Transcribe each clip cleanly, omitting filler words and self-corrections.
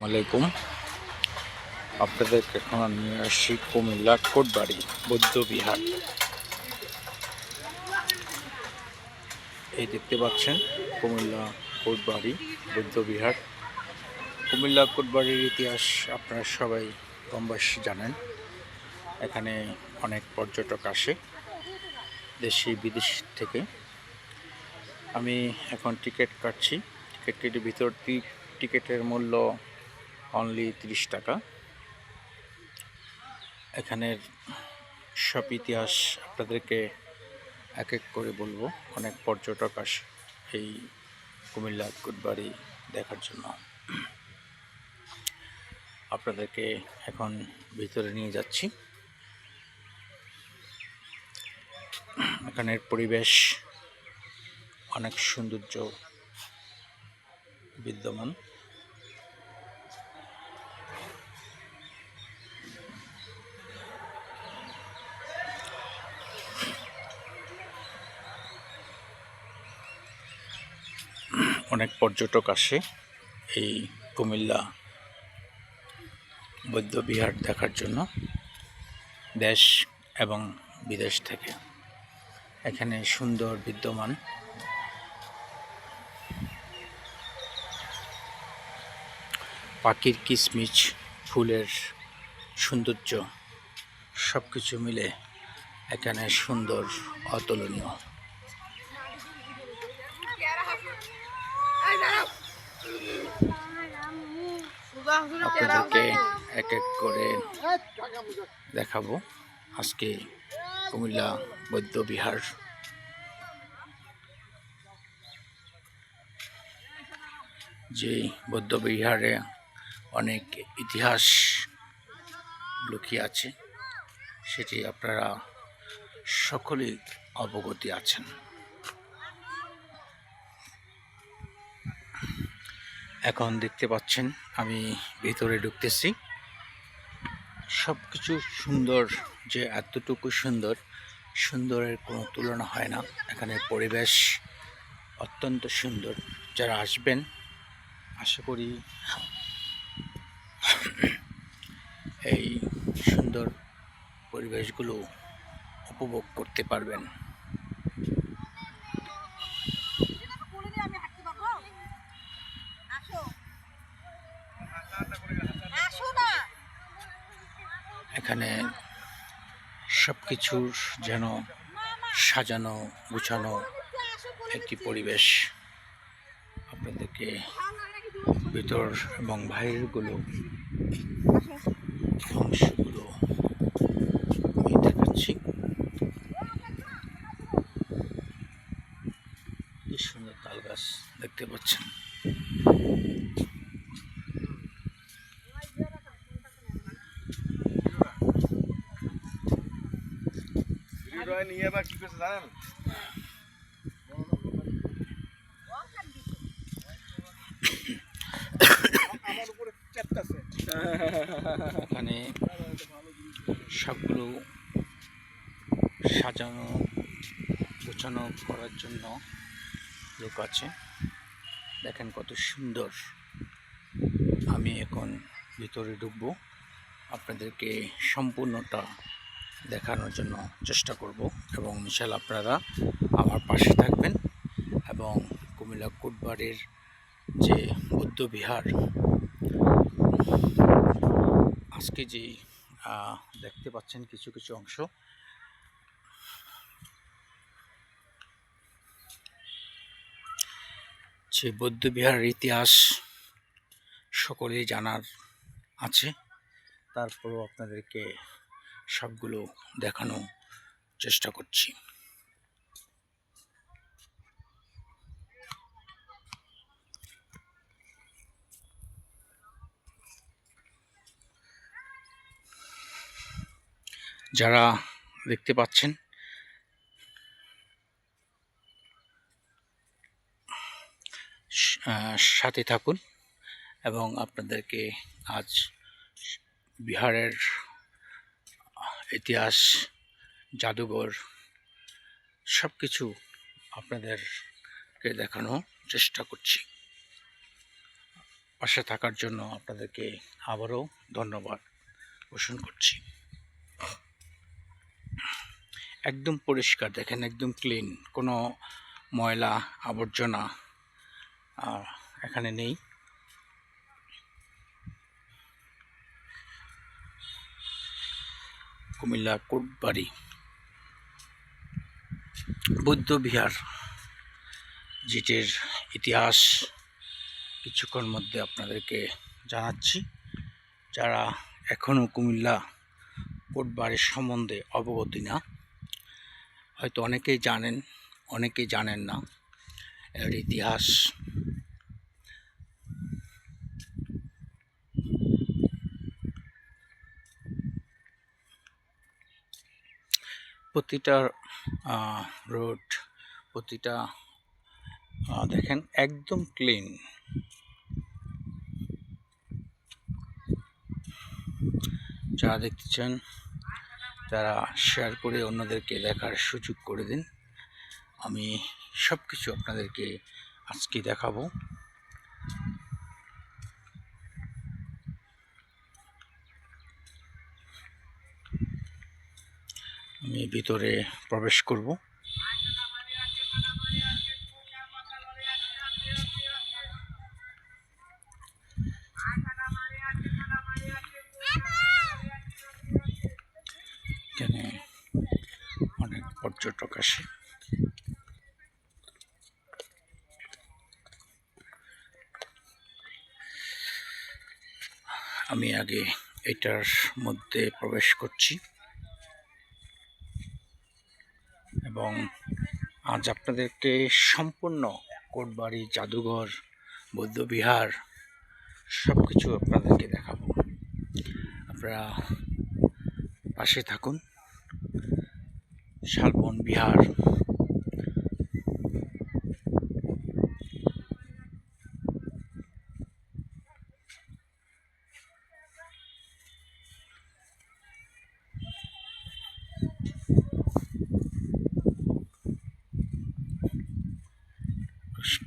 আলাইকুম। আপনাদেরকে এখন নিয়ে আসছি কুমিল্লা কোটবাড়ি বৌদ্ধ বিহার। এই দেখতে পাচ্ছেন কুমিল্লা কোটবাড়ি বৌদ্ধ বিহার। কুমিল্লা কোটবাড়ির ইতিহাস আপনারা সবাই কমবেশি জানেন। এখানে অনেক পর্যটক আসে দেশি বিদেশ থেকে। আমি এখন টিকিট কাটছি। টিকিট কেটে ভিতর টিকিটের মূল্য অনলি 30 টাকা। এখানের সব ইতিহাস আপনাদেরকে এক এক করে বলবো। অনেক পর্যটক আসে এই কুমিল্লা কোটবাড়ি দেখার জন্য। আপনাদেরকে এখন ভিতরে নিয়ে যাচ্ছি। এখানের পরিবেশ অনেক সৌন্দর্য বিদ্যমান। অনেক পর্যটক আসে এই কুমিল্লা বৌদ্ধ বিহার দেখার জন্য দেশ এবং বিদেশ থেকে। এখানে সুন্দর বিদ্যমান পাখির কিচমিচ, ফুলের সৌন্দর্য সব কিছু মিলে এখানে সুন্দর, অতুলনীয়। আপনাদেরকে এক এক করে দেখাবো আজকে কুমিল্লা বৌদ্ধ বিহার। যে বৌদ্ধ বিহারে অনেক ইতিহাস লুকিয়ে আছে, সেটি আপনারা সকলেই অবগত আছেন। এখন দেখতে পাচ্ছেন আমি ভিতরে ঢুকতেছি। সব কিছু সুন্দর, যে এতটুকু সুন্দরের কোনো তুলনা হয় না। এখানে পরিবেশ অত্যন্ত সুন্দর। যারা আসবেন আশা করি এই সুন্দর পরিবেশগুলো উপভোগ করতে পারবেন। এখানে সব কিছুর যেন সাজানো গুছানো একটি পরিবেশ। আপনাদেরকে ভিতর এবং বাইরেরগুলো অংশগুলো আমি দেখাচ্ছি। কি সুন্দর তাল গাছ দেখতে পাচ্ছেন। এখানে সবগুলো সাজানো গোছানো করার জন্য লোক আছে। দেখেন কত সুন্দর। আমি এখন ভিতরে ঢুকবো, আপনাদেরকে সম্পূর্ণটা দেখানোর জন্য চেষ্টা করব এবং ইনশাআল্লাহ আপনারা আমার পাশে থাকবেন এবং কুমিল্লা কোটবাড়ির যে বৌদ্ধ বিহার আজকে যে দেখতে পাচ্ছেন কিছু কিছু অংশ, যে বৌদ্ধ বিহারের ইতিহাস সকলেই জানার আছে। তারপরেও আপনাদেরকে সবগুলো দেখানোর চেষ্টা করছি। যারা দেখতে পাচ্ছেন সাথে থাকুন এবং আপনাদেরকে আজ বিহারের ইতিহাস, জাদুঘর সব কিছু আপনাদেরকে দেখানোর চেষ্টা করছি। পাশে থাকার জন্য আপনাদেরকে আবারও ধন্যবাদ পোষণ করছি। একদম পরিষ্কার দেখেন, একদম ক্লিন, কোনো ময়লা আবর্জনা এখানে নেই। কুমিল্লা কোটবাড়ি বৌদ্ধ বিহার, যেটির ইতিহাস কিছুক্ষণ মধ্যে আপনাদেরকে জানাচ্ছি। যারা এখনও কুমিল্লা কোটবাড়ির সম্বন্ধে অবগত না, হয়তো অনেকেই জানেন, অনেকেই জানেন না এর ইতিহাস। প্রতিটা রোড, প্রতিটা দেখেন একদম ক্লিন। যারা দেখতে চান তারা শেয়ার করে অন্যদেরকে দেখার সুযোগ করে দিন। আমি সব কিছু আপনাদেরকে আজকে দেখাবো। আমি ভিতরে প্রবেশ করব। এখানে অনেক পর্যটক আসে। আমি আগে এটার মধ্যে প্রবেশ করছি এবং আজ আপনাদেরকে সম্পূর্ণ কোটবাড়ি, জাদুঘর, বৌদ্ধবিহার সব কিছু আপনাদেরকে দেখাবো। আপনারা পাশে থাকুন। শালবন বিহার,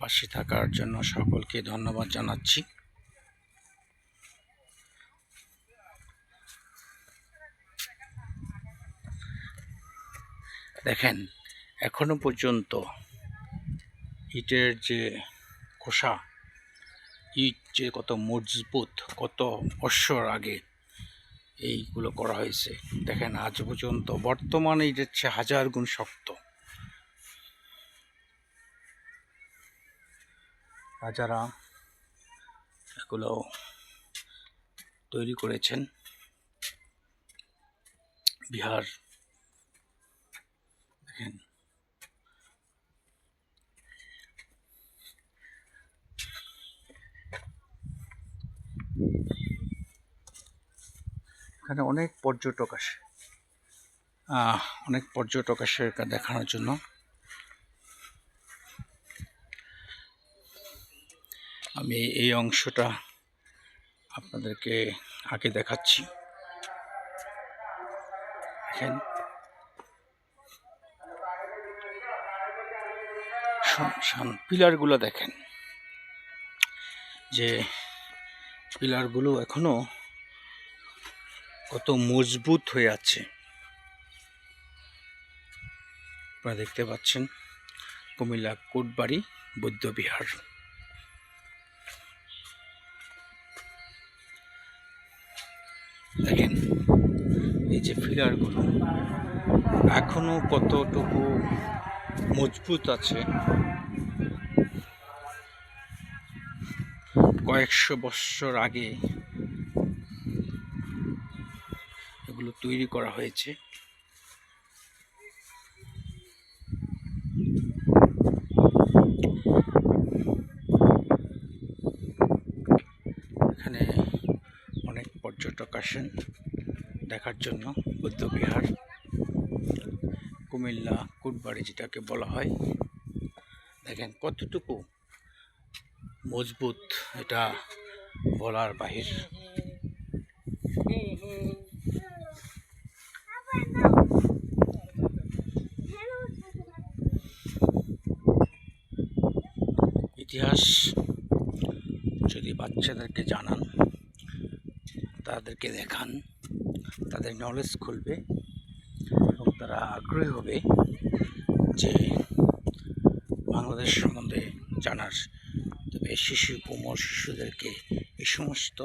পাশে থাকার জন্য সকলকে ধন্যবাদ জানাচ্ছি। দেখেন এখনো পর্যন্ত ইটের যে খোসা, ইট যে কত মজবুত, কত বৎসর আগে এইগুলো করা হয়েছে। দেখেন আজ পর্যন্ত বর্তমানে ইটের চেয়ে 1000 গুণ শক্ত। রাজারা এগুলো তৈরি করেছেন। বিহার দেখেন, এখানে অনেক পর্যটক আসে, এটা দেখানোর জন্য। আমি এই অংশটা আপনাদেরকে আগে দেখাচ্ছি। দেখেন পিলারগুলো, দেখেন যে পিলারগুলো এখনো কত মজবুত হয়ে আছে। আপনারা দেখতে পাচ্ছেন কুমিল্লা কোটবাড়ি বৌদ্ধবিহার। দেখেন এই যে পিলারগুলো এখনো কতটুকু মজবুত আছে। কয়েকশো বছর আগে এগুলো তৈরি করা হয়েছে। এখানে অনেক পর্যটক আসেন দেখার জন্য বৌদ্ধবিহার, কুমিল্লা কোটবাড়ি যেটাকে বলা হয়। দেখেন কতটুকু মজবুত, এটা বলার বাহির। ইতিহাস যদি বাচ্চাদেরকে জানান, তাদেরকে দেখান, তাদের নলেজ খুলবে এবং তারা আগ্রহী হবে যে বাংলাদেশ সম্বন্ধে জানার। তবে কোমল শিশুদেরকে এই সমস্ত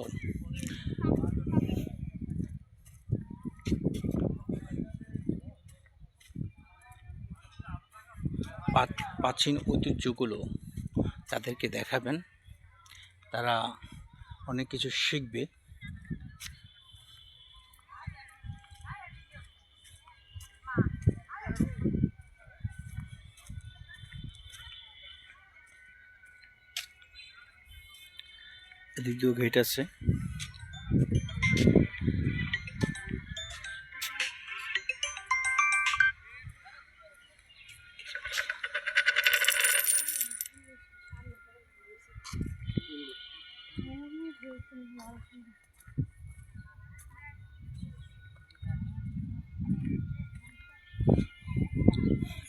প্রাচীন ঐতিহ্যগুলো তাদেরকে দেখাবেন, তারা অনেক কিছু শিখবে। এদিক দিয়েও গেট আছে।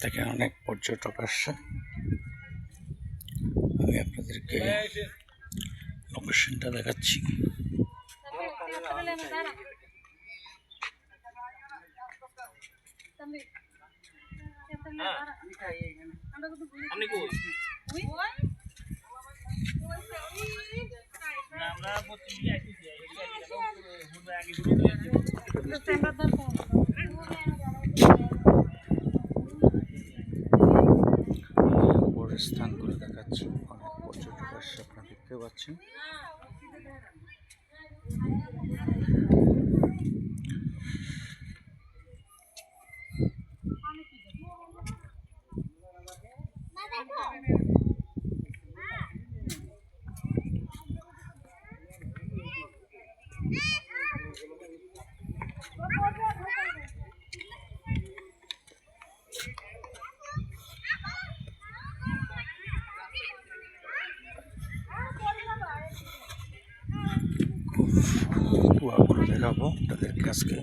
দেখেন অনেক পর্যটক আসছে। আমি আপনাদেরকে লোকেশনটা দেখাচ্ছি। স্থানগুলো দেখাচ্ছি, অনেক পর্যটক আসছে, আপনারা দেখতে পাচ্ছেন। কুয়াগুলো দেখাবো তাদেরকে আজকে।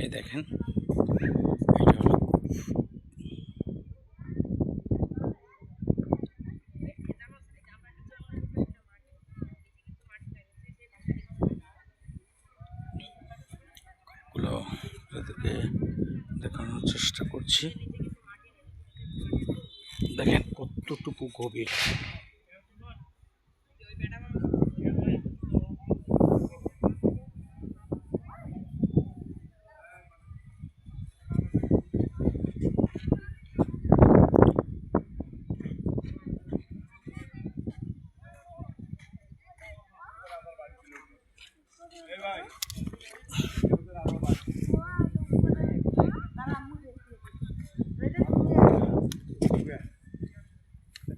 এই দেখেন, এটা হলো তাদেরকে দেখানোর চেষ্টা করছি। দেখেন কতটুকু গভীর।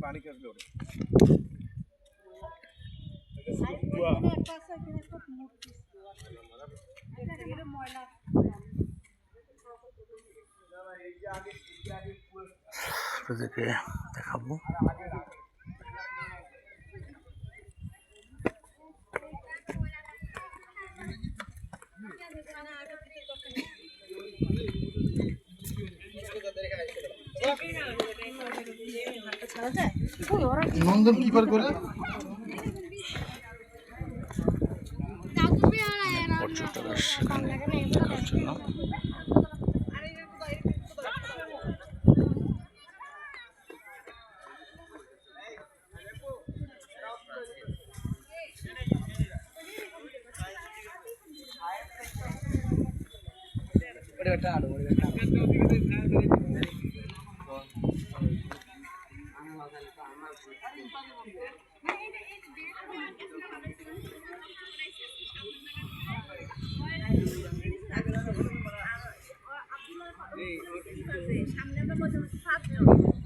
पानी कैसे लो তোদেরকে দেখাবো। নন্দন কি পার করে পর্যটক আসছে দেখার জন্য। সামনে